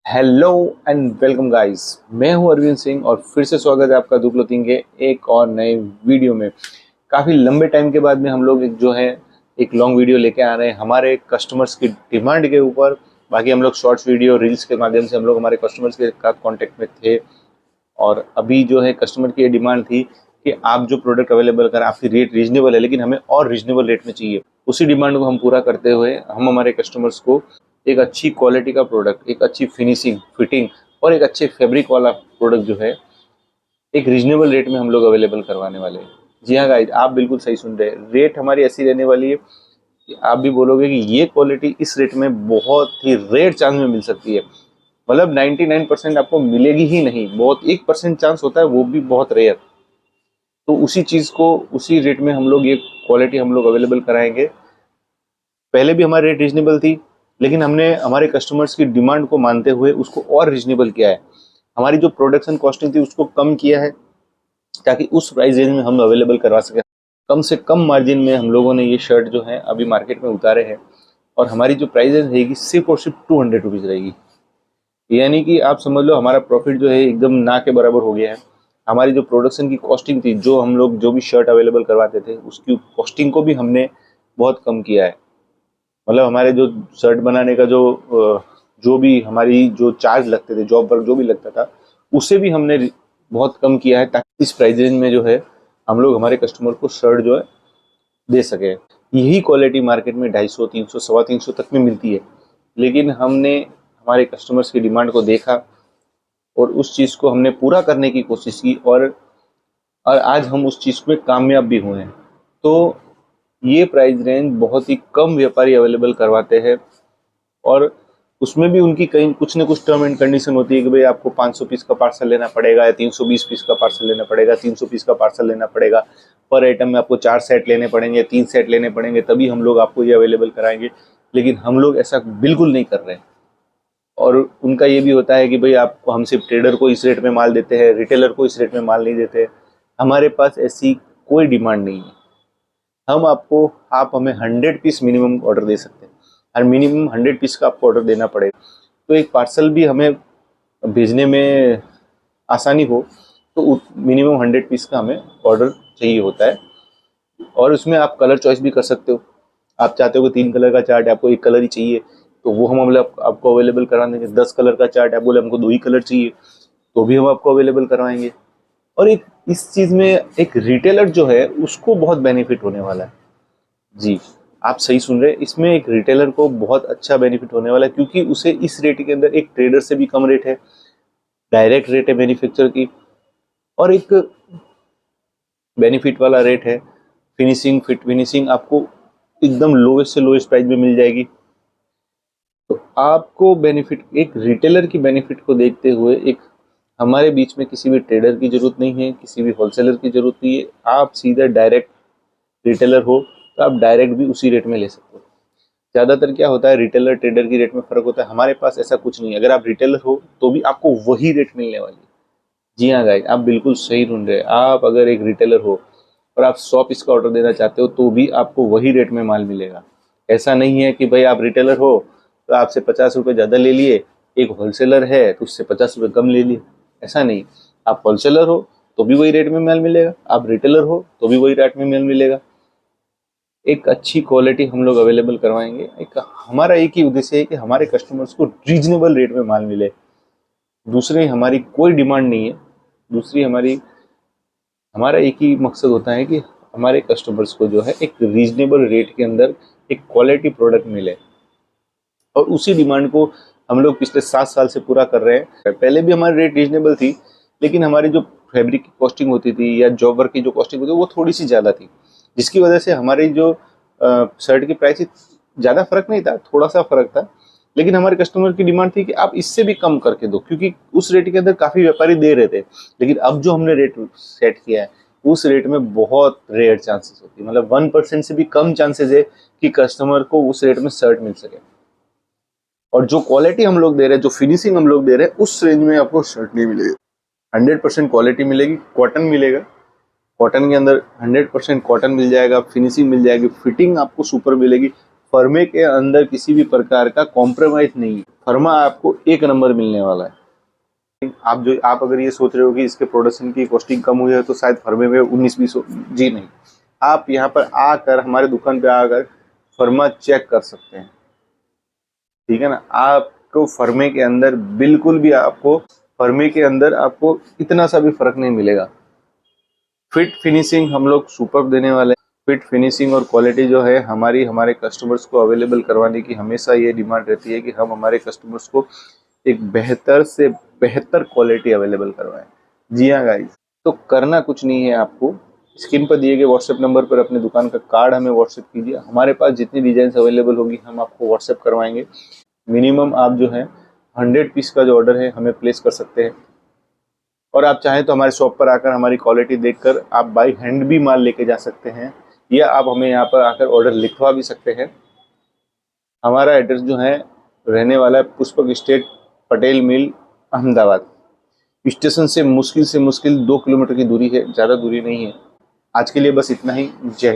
Hello and welcome guys. मैं हूं अरविंद सिंह और फिर से स्वागत है आपका दो क्लोथिंग के एक और नए वीडियो में। काफ़ी लंबे टाइम के बाद में हम लोग एक लॉन्ग वीडियो लेके आ रहे हैं हमारे कस्टमर्स की डिमांड के ऊपर। बाकी हम लोग शॉर्ट्स वीडियो रील्स के माध्यम से हम लोग हमारे कस्टमर्स के साथ कॉन्टेक्ट में थे और अभी जो है कस्टमर की ये डिमांड थी कि आप जो प्रोडक्ट अवेलेबल करें, आपकी रेट रीजनेबल है लेकिन हमें और रीजनेबल रेट में चाहिए। उसी डिमांड को हम पूरा करते हुए हम हमारे कस्टमर्स को एक अच्छी क्वालिटी का प्रोडक्ट, एक अच्छी फिनिशिंग, फिटिंग और एक अच्छे फैब्रिक वाला प्रोडक्ट जो है एक रीजनेबल रेट में हम लोग अवेलेबल करवाने वाले हैं। जी हाँ गाइज, आप बिल्कुल सही सुन रहे हैं। रेट हमारी ऐसी रहने वाली है कि आप भी बोलोगे कि ये क्वालिटी इस रेट में बहुत ही रेयर चांस में मिल सकती है। मतलब 99% आपको मिलेगी ही नहीं, बहुत 1% चांस होता है, वो भी बहुत रेयर। तो उसी चीज़ को उसी रेट में हम लोग ये क्वालिटी हम लोग अवेलेबल कराएंगे। पहले भी हमारी रेट रीजनेबल थी लेकिन हमने हमारे कस्टमर्स की डिमांड को मानते हुए उसको और रीजनेबल किया है। हमारी जो प्रोडक्शन कॉस्टिंग थी उसको कम किया है ताकि उस प्राइस रेंज में हम अवेलेबल करवा सकें। कम से कम मार्जिन में हम लोगों ने ये शर्ट जो है अभी मार्केट में उतारे हैं और हमारी जो प्राइस रेंज रहेगी सिर्फ और सिर्फ 200 रुपीज़ रहेगी। यानी कि आप समझ लो हमारा प्रॉफिट जो है एकदम ना के बराबर हो गया है। हमारी जो प्रोडक्शन की कॉस्टिंग थी, जो हम लोग जो भी शर्ट अवेलेबल करवाते थे उसकी कॉस्टिंग को भी हमने बहुत कम किया है। मतलब हमारे जो शर्ट बनाने का जो भी हमारी जो चार्ज लगते थे, जॉब वर्क जो भी लगता था, उसे भी हमने बहुत कम किया है ताकि इस प्राइस रेंज में जो है हम लोग हमारे कस्टमर को शर्ट जो है दे सके। यही क्वालिटी मार्केट में 250, 300, 350 तक में मिलती है, लेकिन हमने हमारे कस्टमर्स की डिमांड को देखा और उस चीज़ को हमने पूरा करने की कोशिश की और आज हम उस चीज़ में कामयाब भी हुए हैं। तो ये प्राइस रेंज बहुत ही कम व्यापारी अवेलेबल करवाते हैं और उसमें भी उनकी कहीं कुछ न कुछ टर्म एंड कंडीशन होती है कि भाई आपको 500 पीस का पार्सल लेना पड़ेगा या 320 पीस का पार्सल लेना पड़ेगा, 300 पीस का पार्सल लेना पड़ेगा। पर आइटम में आपको 4 सेट लेने पड़ेंगे, 3 सेट लेने पड़ेंगे, तभी हम लोग आपको ये अवेलेबल कराएंगे। लेकिन हम लोग ऐसा बिल्कुल नहीं कर रहे हैं। और उनका ये भी होता है कि भाई आपको हम सिर्फ ट्रेडर को इस रेट में माल देते हैं, रिटेलर को इस रेट में माल नहीं देते। हमारे पास ऐसी कोई डिमांड नहीं है। आप हमें 100 पीस मिनिमम ऑर्डर दे सकते हैं और मिनिमम 100 पीस का आपको ऑर्डर देना पड़ेगा। तो एक पार्सल भी हमें भेजने में आसानी हो तो मिनिमम 100 पीस का हमें ऑर्डर चाहिए होता है। और उसमें आप कलर चॉइस भी कर सकते हो। आप चाहते हो कि 3 कलर का चार्ट है, आपको 1 कलर ही चाहिए, तो वो हम आपको अवेलेबल करा देंगे। 10 कलर का चार्ट है, आप बोले हमको 2 ही कलर चाहिए, तो भी हम आपको अवेलेबल करवाएंगे। और एक इस चीज़ में एक रिटेलर जो है उसको बहुत बेनिफिट होने वाला है। जी, आप सही सुन रहे हैं। इसमें एक रिटेलर को बहुत अच्छा बेनिफिट होने वाला है क्योंकि उसे इस रेट के अंदर एक ट्रेडर से भी कम रेट है, डायरेक्ट रेट है मैन्युफैक्चर की, और एक बेनिफिट वाला रेट है। फिनिशिंग आपको एकदम लोएस्ट से लोएस्ट प्राइस में मिल जाएगी। तो आपको बेनिफिट, एक रिटेलर की बेनिफिट को देखते हुए, एक हमारे बीच में किसी भी ट्रेडर की जरूरत नहीं है, किसी भी होलसेलर की जरूरत नहीं है। आप सीधा डायरेक्ट रिटेलर हो तो आप डायरेक्ट भी उसी रेट में ले सकते हो। ज़्यादातर क्या होता है, रिटेलर ट्रेडर की रेट में फ़र्क होता है। हमारे पास ऐसा कुछ नहीं है। अगर आप रिटेलर हो तो भी आपको वही रेट मिलने वाली है। जी हाँ गाइस, आप बिल्कुल सही ढूंढ रहे हैं। आप अगर एक रिटेलर हो और आप 100 पीस का ऑर्डर देना चाहते हो तो भी आपको वही रेट में माल मिलेगा। ऐसा नहीं है कि भाई आप रिटेलर हो तो आपसे 50 रुपये ज़्यादा ले लिए, एक होलसेलर है तो उससे 50 रुपये कम ले लिए। ऐसा नहीं। आप होलसेलर हो तो भी वही रेट में माल मिलेगा, आप रिटेलर हो तो भी वही रेट में माल मिलेगा। एक अच्छी क्वालिटी हम लोग अवेलेबल करवाएंगे। हमारा एक ही उद्देश्य है कि हमारे कस्टमर्स को रीजनेबल रेट में माल मिले। दूसरी हमारी कोई डिमांड नहीं है। दूसरी हमारा एक ही मकसद होता है कि हमारे कस्टमर्स को जो है एक रीजनेबल रेट के अंदर एक क्वालिटी प्रोडक्ट मिले। और उसी डिमांड को हम लोग पिछले 7 साल से पूरा कर रहे हैं। पहले भी हमारी रेट रीजनेबल थी लेकिन हमारी जो फैब्रिक की कॉस्टिंग होती थी या जॉब वर्क की जो कॉस्टिंग होती थी वो थोड़ी सी ज़्यादा थी, जिसकी वजह से हमारी जो शर्ट की प्राइस ज़्यादा फर्क नहीं था, थोड़ा सा फर्क था। लेकिन हमारे कस्टमर की डिमांड थी कि आप इससे भी कम करके दो, क्योंकि उस रेट के अंदर काफ़ी व्यापारी दे रहे थे। लेकिन अब जो हमने रेट सेट किया है उस रेट में बहुत रेयर चांसेस होती है, मतलब 1% से भी कम चांसेस है कि कस्टमर को उस रेट में शर्ट मिल सके। और जो क्वालिटी हम लोग दे रहे हैं, जो फिनिशिंग हम लोग दे रहे हैं, उस रेंज में आपको शर्ट नहीं मिलेगी। 100% क्वालिटी मिलेगी, कॉटन मिलेगा। कॉटन के अंदर 100% कॉटन मिल जाएगा, फिनिशिंग मिल जाएगी, फिटिंग आपको सुपर मिलेगी। फर्मे के अंदर किसी भी प्रकार का कॉम्प्रोमाइज नहीं है। फर्मा आपको एक नंबर मिलने वाला है। आप अगर ये सोच रहे हो कि इसके प्रोडक्शन की कॉस्टिंग कम हुई है तो शायद फर्मे में 19-20 जी नहीं, आप यहाँ पर आकर हमारे दुकान पे आकर फर्मा चेक कर सकते हैं, ठीक है ना। आपको फर्मे के अंदर बिल्कुल भी आपको इतना सा भी फर्क नहीं मिलेगा। फिट फिनिशिंग हम लोग सुपर देने वाले हैं। फिट फिनिशिंग और क्वालिटी जो है हमारे कस्टमर्स को अवेलेबल करवाने की हमेशा ये डिमांड रहती है कि हम हमारे कस्टमर्स को एक बेहतर से बेहतर क्वालिटी अवेलेबल करवाएं। जी हाँ गाइस, तो करना कुछ नहीं है, आपको स्क्रीन पर दिए गए व्हाट्सएप नंबर पर अपने दुकान का कार्ड हमें व्हाट्सएप कीजिए। हमारे पास जितनी डिजाइन अवेलेबल होगी हम आपको व्हाट्सएप करवाएंगे। मिनिमम आप जो है 100 पीस का जो ऑर्डर है हमें प्लेस कर सकते हैं, और आप चाहें तो हमारे शॉप पर आकर हमारी क्वालिटी देखकर आप बाई हैंड भी माल लेके जा सकते हैं, या आप हमें यहाँ पर आकर ऑर्डर लिखवा भी सकते हैं। हमारा एड्रेस जो है रहने वाला है पुष्पक स्टेट, पटेल मिल, अहमदाबाद। स्टेशन से मुश्किल 2 किलोमीटर की दूरी है, ज़्यादा दूरी नहीं है। आज के लिए बस इतना ही। जय